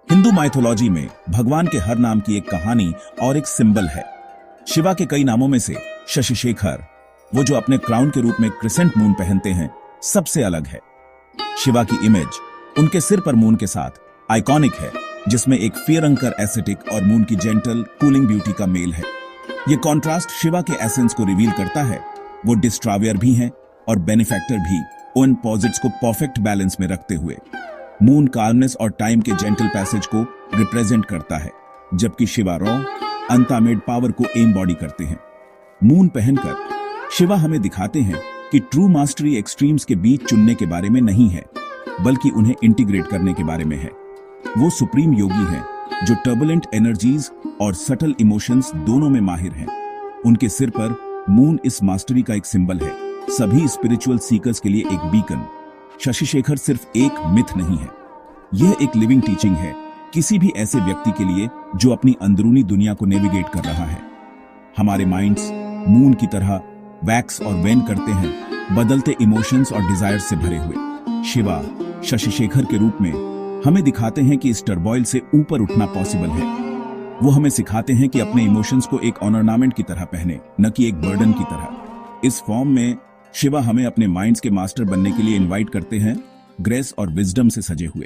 Hindu mythology में भगवान के हर नाम की एक कहानी और एक सिंबल है। शिवा के कई नामों में से शशिशेखर, वो जो अपने क्राउन के रूप में क्रिसेंट मून पहनते हैं, सबसे अलग है। शिवा की इमेज उनके सिर पर मून के साथ आइकॉनिक है, जिसमें एक फियरंकर एस्थेटिक और मून की जेंटल कूलिंग ब्यूटी का मेल है। ये कॉन्ट्रास्ट शिवा के एसेंस को रिवील करता है। वो डिस्ट्रॉयर भी हैं और बेनिफैक्टर भी, उन पॉजिट्स को परफेक्ट बैलेंस में रखते हुए। मून काल्मनेस और टाइम के जेंटल पैसेज को रिप्रेजेंट करता है, जबकि शिवा रॉ अनटामेड पावर को एम्बॉडी करते हैं। मून पहनकर शिवा हमें दिखाते हैं कि ट्रू मास्टरी एक्सट्रीम्स के बीच चुनने के बारे में नहीं है, बल्कि उन्हें इंटीग्रेट करने के बारे में है। वो सुप्रीम योगी हैं जो टर्बुलेंट एनर्जीज और सटल इमोशंस दोनों में माहिर हैं। उनके सिर पर मून इस मास्टरी का एक सिंबल है, सभी स्पिरिचुअल सीकर्स के लिए एक बीकन। शशिशेखर सिर्फ एक मिथ नहीं है, यह एक लिविंग टीचिंग है किसी भी ऐसे व्यक्ति के लिए जो अपनी अंदरूनी दुनिया को नेविगेट कर रहा है। हमारे माइंड्स मून की तरह वैक्स और वेन करते हैं, बदलते इमोशंस और डिजायर्स से भरे हुए। शिवा शशिशेखर के रूप में हमें दिखाते हैं कि इस टर्बॉइल से ऊपर उठना पॉसिबल है। वो हमें सिखाते हैं कि अपने इमोशंस को एक ऑर्नामेंट की तरह पहने, न कि एक बर्डन की तरह। इस फॉर्म में शिवा हमें अपने माइंड्स के मास्टर बनने के लिए इनवाइट करते हैं, ग्रेस और विजडम से सजे हुए।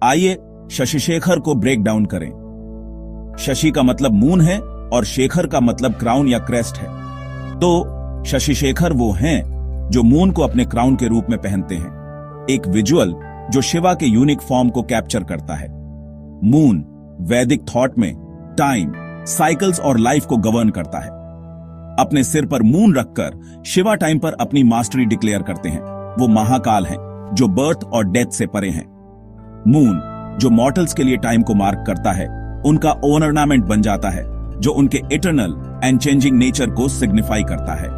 आइए शशिशेखर को ब्रेक डाउन करें। शशि का मतलब मून है और शेखर का मतलब क्राउन या क्रेस्ट है। तो शशिशेखर वो हैं जो मून को अपने क्राउन के रूप में पहनते हैं, एक विजुअल जो शिवा के यूनिक फॉर्म को कैप्चर करता है। मून वैदिक थॉट में टाइम, साइकिल्स और लाइफ को गवर्न करता है। अपने सिर पर मून रखकर शिवा टाइम पर अपनी मास्टरी डिक्लेयर करते हैं। वो महाकाल हैं जो बर्थ और डेथ से परे हैं। मून जो मॉर्टल्स के लिए टाइम को मार्क करता है, उनका ओन ऑर्नामेंट बन जाता है, जो उनके इटर्नल एंड चेंजिंग नेचर को सिग्निफाई करता है।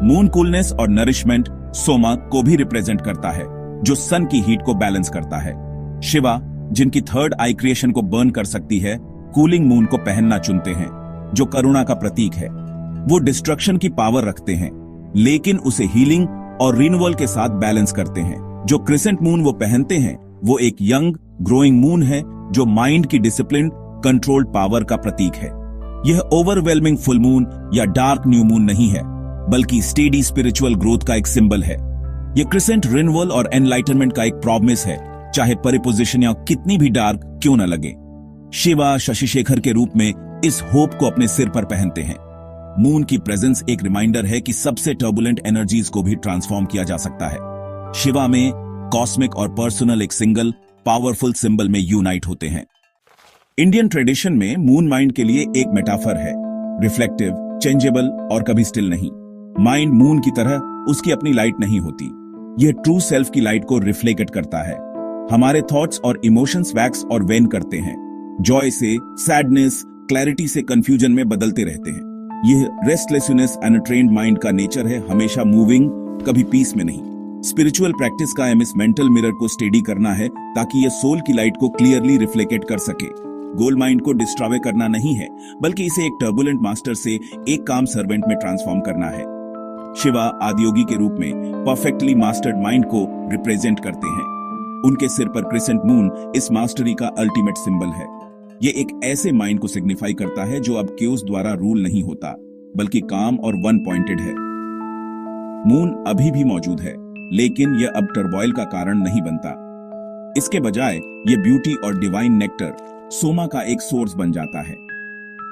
मून कूलनेस और नरिशमेंट सोमा को भी रिप्रेजेंट करता है, जो सन की हीट को बैलेंस करता है। शिवा जिनकी थर्ड आई क्रिएशन को बर्न कर सकती है, कूलिंग मून को पहनना चुनते हैं, जो करुणा का प्रतीक है। वो डिस्ट्रक्शन की पावर रखते हैं, लेकिन उसे हीलिंग और रिन्यूअल के साथ बैलेंस करते हैं। जो क्रिसेंट मून वो पहनते हैं, वो एक यंग ग्रोइंग मून है जो माइंड की डिसिप्लिन कंट्रोल्ड पावर का प्रतीक है। यह ओवरवेलमिंग फुल मून या डार्क न्यू मून नहीं है, बल्कि स्टेडी स्पिरिचुअल ग्रोथ का एक सिंबल है। यह क्रिसेंट रिन्यूअल और एनलाइटनमेंट का एक प्रॉमिस है, चाहे परिपोजिशन या कितनी भी डार्क क्यों न लगे। शिवा शशिशेखर के रूप में इस होप को अपने सिर पर पहनते हैं। मून की प्रेजेंस एक रिमाइंडर है कि सबसे टर्बुलेंट एनर्जीज को भी ट्रांसफॉर्म किया जा सकता है। शिवा में कॉस्मिक और पर्सनल एक सिंगल पावरफुल सिंबल में यूनाइट होते हैं। इंडियन ट्रेडिशन में मून माइंड के लिए एक मेटाफर है, रिफ्लेक्टिव, चेंजेबल और कभी स्टिल नहीं। माइंड मून की तरह उसकी अपनी लाइट नहीं होती, यह ट्रू सेल्फ की लाइट को रिफ्लेक्ट करता है। हमारे थॉट्स और इमोशंस वैक्स और वेन करते हैं, जॉय से सैडनेस, क्लैरिटी से कंफ्यूजन में बदलते रहते हैं। यह रेस्टलेसनेस अनट्रेन्ड माइंड का नेचर है, हमेशा मूविंग, कभी पीस में नहीं। स्पिरिचुअल प्रैक्टिस का एम इस मेंटल मिरर को स्टेडी करना है, ताकि यह सोल की लाइट को क्लियरली रिफ्लेक्ट कर सके। गोल माइंड को डिस्ट्रॉय करना नहीं है, बल्कि इसे एक टर्बुलेंट मास्टर से एक काम सर्वेंट में ट्रांसफॉर्म करना है। शिवा आदियोगी के रूप में परफेक्टली मास्टर्ड माइंड को रिप्रेजेंट करते हैं। उनके सिर पर क्रिसेंट मून इस मास्टरी का अल्टीमेट सिंबल है। ये एक ऐसे माइंड को सिग्निफाई करता है जो अब क्यूज द्वारा रूल नहीं होता, बल्कि काम और वन पॉइंटेड है। मून अभी भी मौजूद है, लेकिन यह अब टर्बॉइल का कारण नहीं बनता। इसके बजाय यह ब्यूटी और डिवाइन नेक्टर, सोमा का एक सोर्स बन जाता है।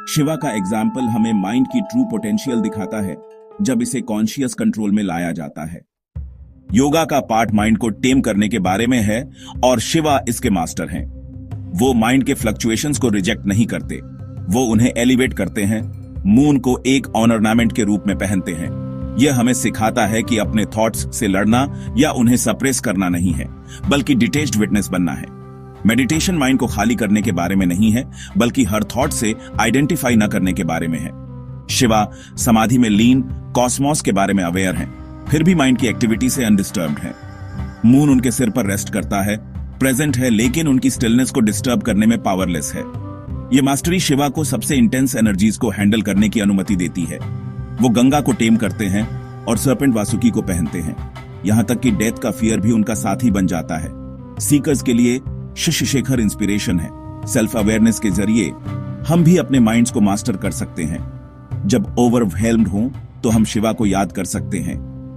शिवा का एग्जाम्पल हमें माइंड की ट्रू पोटेंशियल दिखाता है, जब इसे कॉन्शियस कंट्रोल में लाया जाता है। योगा का पार्ट माइंड को टेम करने के बारे में है और शिवा इसके मास्टर हैं। वो माइंड के फ्लक्चुएशंस को रिजेक्ट नहीं करते, वो उन्हें एलिवेट करते हैं। मून को एक ऑर्नामेंट के रूप में पहनते हैं। यह हमें सिखाता है कि अपने थॉट्स से लड़ना या उन्हें सप्रेस करना नहीं है, बल्कि डिटेच्ड विटनेस बनना है। मेडिटेशन माइंड को खाली करने के बारे में नहीं है, बल्कि हर थॉट से आइडेंटिफाई न करने के बारे में है। शिवा समाधि में लीन कॉस्मोस के बारे में अवेयर हैं, फिर भी माइंड की एक्टिविटी से अनडिस्टर्ब्ड हैं। मून उनके सिर पर रेस्ट करता है, प्रेजेंट है, लेकिन उनकी स्टिलनेस को डिस्टर्ब करने में पावरलेस है। यह मास्टरी शिवा को सबसे इंटेंस एनर्जीज को हैंडल करने की अनुमति देती है। वो गंगा को टेम करते हैं और सर्पेंट वासुकी को पहनते हैं। यहां तक कि डेथ का फियर भी उनका साथी बन जाता है। सीकर्स के लिए शशि शेखर इंस्पिरेशन है। सेल्फ अवेयरनेस के जरिए हम भी अपने माइंड्स को मास्टर कर सकते हैं। जब ओवरवेल्म्ड हों तो हम शिवा को याद कर सकते हैं,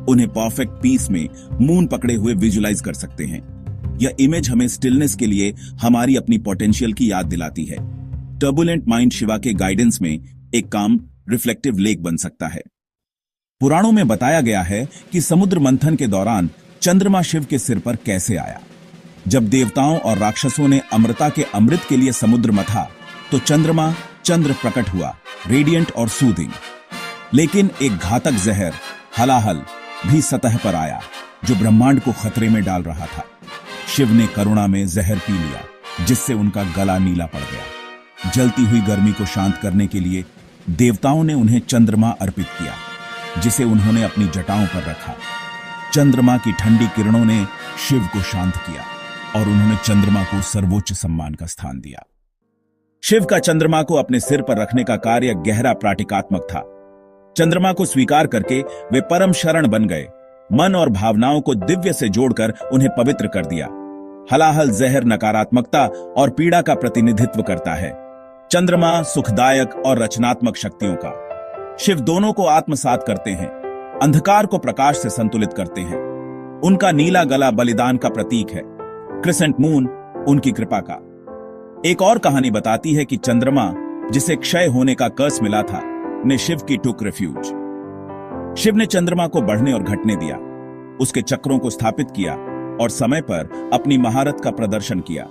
उन्हें परफेक्ट पीस में मून पकड़े हुए विजुलाइज कर सकते हैं। यह इमेज हमें स्टिलनेस के लिए हमारी अपनी पोटेंशियल की याद दिलाती है। टर्बुलेंट माइंड शिवा के गाइडेंस में एक काम रिफ्लेक्टिव लेक बन सकता है। पुराणों में बताया गया है कि समुद्र मंथन के दौरान चंद्रमा शिव के सिर पर कैसे आया। जब देवताओं और राक्षसों ने अमृता के अमृत के लिए समुद्र मथा तो चंद्रमा चंद्र प्रकट हुआ, रेडिएंट और सूदिंग। लेकिन एक घातक जहर हलाहल भी सतह पर आया जो ब्रह्मांड को खतरे में डाल रहा था। शिव ने करुणा में जहर पी लिया, जिससे उनका गला नीला पड़ गया। जलती हुई गर्मी को शांत करने के लिए देवताओं ने उन्हें चंद्रमा अर्पित किया, जिसे उन्होंने अपनी जटाओं पर रखा। चंद्रमा की ठंडी किरणों ने शिव को शांत किया और उन्होंने चंद्रमा को सर्वोच्च सम्मान का स्थान दिया। शिव का चंद्रमा को अपने सिर पर रखने का कार्य गहरा प्रतीकात्मक था। चंद्रमा को स्वीकार करके वे परम शरण बन गए, मन और भावनाओं को दिव्य से जोड़कर उन्हें पवित्र कर दिया। हलाहल जहर नकारात्मकता और पीड़ा का प्रतिनिधित्व करता है, चंद्रमा सुखदायक और रचनात्मक शक्तियों का। शिव दोनों को आत्मसात करते हैं, अंधकार को प्रकाश से संतुलित करते हैं। उनका नीला गला बलिदान का प्रतीक है, क्रिसेंट मून उनकी कृपा का। एक और कहानी बताती है कि चंद्रमा, जिसे क्षय होने का कर्स मिला था, ने शिव की टुक रिफ्यूज। शिव ने चंद्रमा को बढ़ने और घटने दिया, उसके चक्रों को स्थापित किया और समय पर अपनी महारत का प्रदर्शन किया।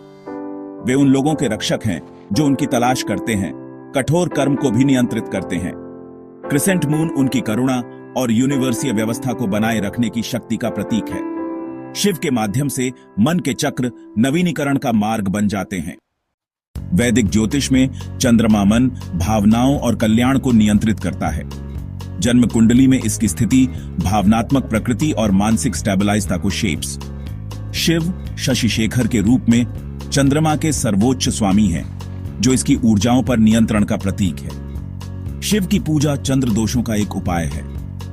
वे उन लोगों के रक्षक हैं जो उनकी तलाश करते हैं, कठोर कर्म को भी नियंत्रित करते हैं। क्रिसेंट मून उनकी करुणा और यूनिवर्सीय व्यवस्था को बनाए रखने की शक्ति का प्रतीक है। शिव के माध्यम से मन के चक्र नवीनीकरण का मार्ग बन जाते हैं। वैदिक ज्योतिष में चंद्रमा मन, भावनाओं और कल्याण को नियंत्रित करता है। जन्म कुंडली में इसकी स्थिति भावनात्मक प्रकृति और मानसिक स्टेबलाइजता को शेप्स। शिव शशि शेखर के रूप में चंद्रमा के सर्वोच्च स्वामी हैं, जो इसकी ऊर्जाओं पर नियंत्रण का प्रतीक है। शिव की पूजा चंद्र दोषों का एक उपाय है,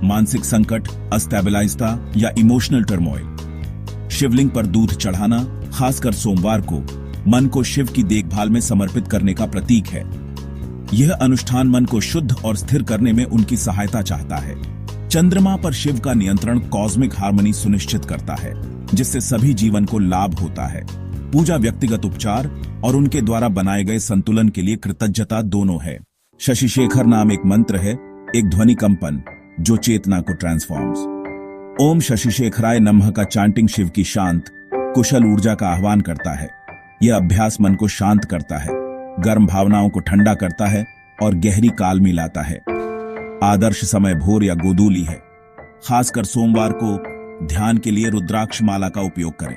मानसिक संकट, अस्टेबलाइजता या इमोशनल टर्मोइल। शिवलिंग पर दूध चढ़ाना, खासकर सोमवार को, मन को शिव की देखभाल में समर्पित करने का प्रतीक है। यह अनुष्ठान मन को शुद्ध और स्थिर करने में उनकी सहायता चाहता है। चंद्रमा पर शिव का नियंत्रण कॉस्मिक हार्मनी सुनिश्चित करता है, जिससे सभी जीवन को लाभ होता है। पूजा व्यक्तिगत उपचार और उनके द्वारा बनाए गए संतुलन के लिए कृतज्ञता दोनों है। शशि शेखर नाम एक मंत्र है, एक ध्वनि कंपन जो चेतना को ट्रांसफॉर्म्स। ओम शशि शेखराय नमः का चांटिंग शिव की शांत, कुशल ऊर्जा का आह्वान करता है। यह अभ्यास मन को शांत करता है, गर्म भावनाओं को ठंडा करता है और गहरी कालमी लाता है। आदर्श समय भोर या गोधूली है। खासकर सोमवार को ध्यान के लिए रुद्राक्ष माला का उपयोग करें।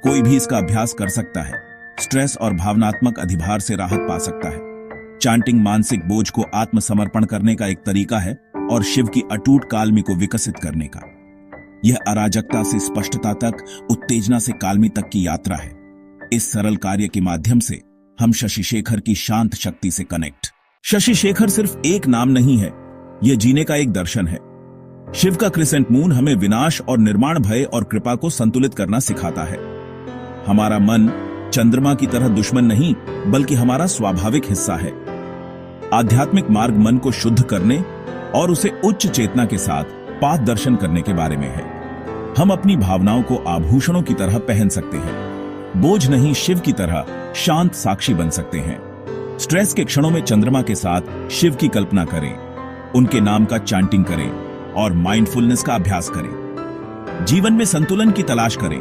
कोई भी इसका अभ्यास कर सकता है, स्ट्रेस और भावनात्मक अधिभार से राहत पा सकता है। चांटिंग मानसिक बोझ को आत्मसमर्पण करने का एक तरीका है और शिव की अटूट कालमी को विकसित करने का। यह अराजकता से स्पष्टता तक, उत्तेजना से कालमी तक की यात्रा है। इस सरल कार्य के माध्यम से हम शशि शेखर की शांत शक्ति से कनेक्ट। शशि शेखर सिर्फ एक नाम नहीं है, यह जीने का एक दर्शन है। शिव का क्रिसेंट मून हमें विनाश और निर्माण भय और कृपा को संतुलित करना सिखाता है। हमारा मन चंद्रमा की तरह दुश्मन नहीं, बल्कि हमारा स्वाभाविक हिस्सा है। आध्यात्मिक मार्ग मन को शुद्ध करने और उसे उच्च चेतना के साथ पाथ दर्शन करने के बारे में है। हम अपनी भावनाओं को आभूषणों की तरह पहन सकते हैं, बोझ नहीं, शिव की तरह शांत साक्षी बन सकते हैं। स्ट्रेस के क्षणों में चंद्रमा के साथ शिव की कल्पना करें, उनके नाम का चांटिंग करें और माइंडफुलनेस का अभ्यास करें। जीवन में संतुलन की तलाश करें,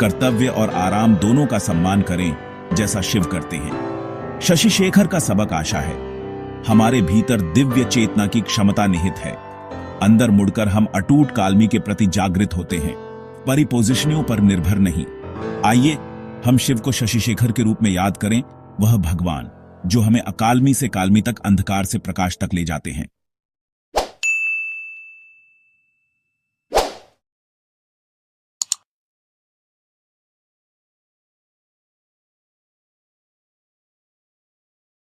कर्तव्य और आराम दोनों का सम्मान करें, जैसा शिव करते हैं। शशि शेखर का सबक आशा है, हमारे भीतर दिव्य चेतना की क्षमता निहित है। अंदर मुड़कर हम अटूट कालमी के प्रति जागृत होते हैं, परिपोजिशनियों पर निर्भर नहीं। आइए हम शिव को शशि शेखर के रूप में याद करें, वह भगवान जो हमें अकालमी से कालमी तक, अंधकार से प्रकाश तक ले जाते हैं।